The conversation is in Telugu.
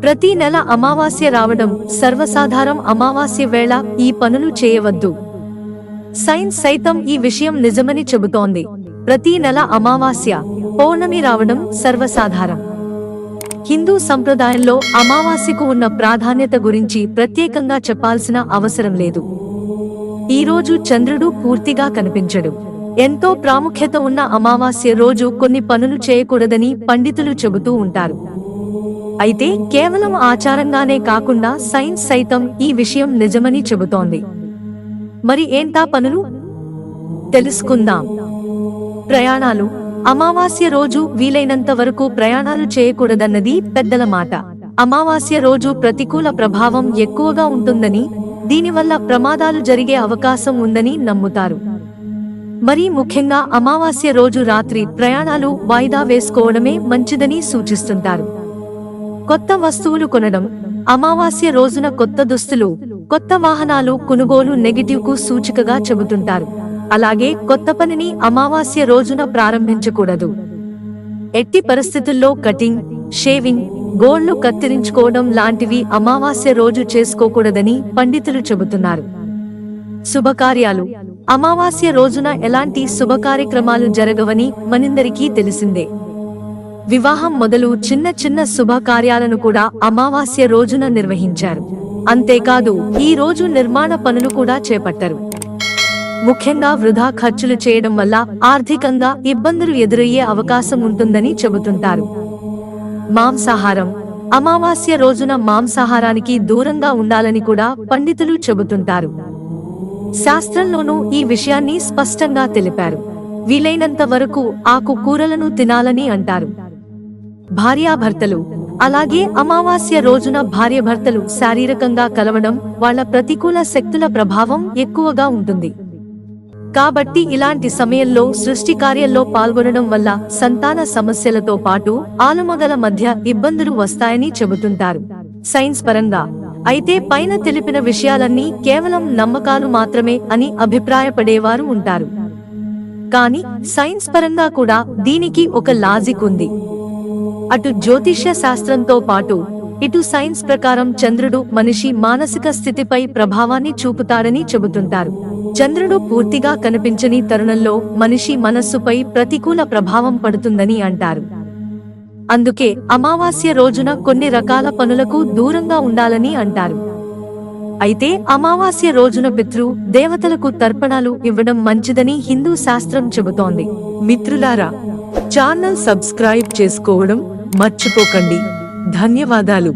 ప్రతి నెల అమావాస్య రావడం సర్వసాధారణం. అమావాస్య వేళ ఈ పనులు చేయవద్దు. సైన్స్ సైతం ఈ విషయం నిజమని చెబుతోంది. ప్రతి నెల అమావాస్య, పౌర్ణమి రావడం సర్వసాధారణం. హిందూ సంప్రదాయంలో అమావాస్యకు ఉన్న ప్రాధాన్యత గురించి ప్రత్యేకంగా చెప్పాల్సిన అవసరం లేదు. ఈ రోజు చంద్రుడు పూర్తిగా కనిపించడు. ఎంతో ప్రాముఖ్యత ఉన్న అమావాస్య రోజు కొన్ని పనులు చేయకూడదని పండితులు చెబుతూ ఉంటారు. అయితే కేవలం ఆచారంగానే కాకుండా సైన్స్ సైతం ఈ విషయం నిజమని చెబుతోంది. మరి ఏంటా పనులు? తెలుసుకుందాం. ప్రయాణాలు. అమావాస్య రోజు వీలైనంత వరకు ప్రయాణాలు చేయకూడదన్నది పెద్దల మాట. అమావాస్య రోజు ప్రతికూల ప్రభావం ఎక్కువగా ఉంటుందని, దీనివల్ల ప్రమాదాలు జరిగే అవకాశం ఉందని నమ్ముతారు. మరీ ముఖ్యంగా అమావాస్య రోజు రాత్రి ప్రయాణాలు వాయిదా వేసుకోవడమే మంచిదని సూచిస్తుంటారు. కొత్త వస్తువులు కొనడం. అమావాస్య రోజున కొత్త దుస్తులు, కొత్త వాహనాలు కొనుగోలు నెగటివ్ కు సూచికగా చెబుతుంటారు. అలాగే కొత్త పనిని అమావాస్య రోజున ప్రారంభించకూడదు. ఎట్టి పరిస్థితుల్లో కటింగ్, షేవింగ్, గోళ్లు కత్తిరించుకోవడం లాంటివి అమావాస్య రోజు చేసుకోకూడదని పండితులు చెబుతున్నారు. శుభకార్యాలు. అమావాస్య రోజున ఎలాంటి శుభకార్యక్రమాలు జరగవని మనందరికీ తెలిసిందే. వివాహం మొదలు చిన్న చిన్న శుభకార్యాలను కూడా అమావాస్య రోజున నిర్వహించారు. అంతేకాదు ఈ రోజు నిర్మాణ పనులు కూడా చేపట్టరు. ముఖ్యంగా వృధా ఖర్చులు చేయడం వల్ల ఆర్థికంగా ఇబ్బందులు ఎదురయ్యే అవకాశం ఉంటుందని చెబుతుంటారు. మాంసాహారం. అమావాస్య రోజున మాంసాహారానికి దూరంగా ఉండాలని కూడా పండితులు చెబుతుంటారు. శాస్త్రంలోనూ ఈ విషయాన్ని స్పష్టంగా తెలిపారు. వీలైనంత వరకు ఆకుకూరలను తినాలని అంటారు. భార్యాభర్తలు. అలాగే అమావాస్య రోజున భార్యాభర్తలు శారీరకంగా కలవడం వాళ్ళ ప్రతికూల శక్తుల ప్రభావం ఎక్కువగా ఉంటుంది. కాబట్టి ఇలాంటి సమయంలో సృష్టి కార్యంలో పాల్గొనడం వల్ల సంతాన సమస్యలతో పాటు ఆలుమగల మధ్య ఇబ్బందులు వస్తాయని చెబుతుంటారు. సైన్స్ పరంగా అయితే పైన తెలిపిన విషయాలన్నీ కేవలం నమ్మకాలు మాత్రమే అని అభిప్రాయపడేవారు ఉంటారు. కానీ సైన్స్ పరంగా కూడా దీనికి ఒక లాజిక్ ఉంది. అటు జ్యోతిష్య శాస్త్రంతో పాటు ఇటు సైన్స్ ప్రకారం చంద్రుడు మనిషి మానసిక స్థితిపై ప్రభావాన్ని చూపుతాడని చెబుతుంటారు. చంద్రుడు పూర్తిగా కనిపించని తరుణంలో మనిషి మనస్సుపై ప్రతికూల ప్రభావం పడుతుందని అంటారు. అందుకే అమావాస్య రోజున కొన్ని రకాల పనులకు దూరంగా ఉండాలని అంటారు. అయితే అమావాస్య రోజున పితృ దేవతలకు తర్పణాలు ఇవ్వడం మంచిదని హిందూ శాస్త్రం చెబుతోంది. మిత్రులారా, ఛానల్ సబ్స్క్రైబ్ చేసుకోవడం మర్చిపోకండి. ధన్యవాదాలు.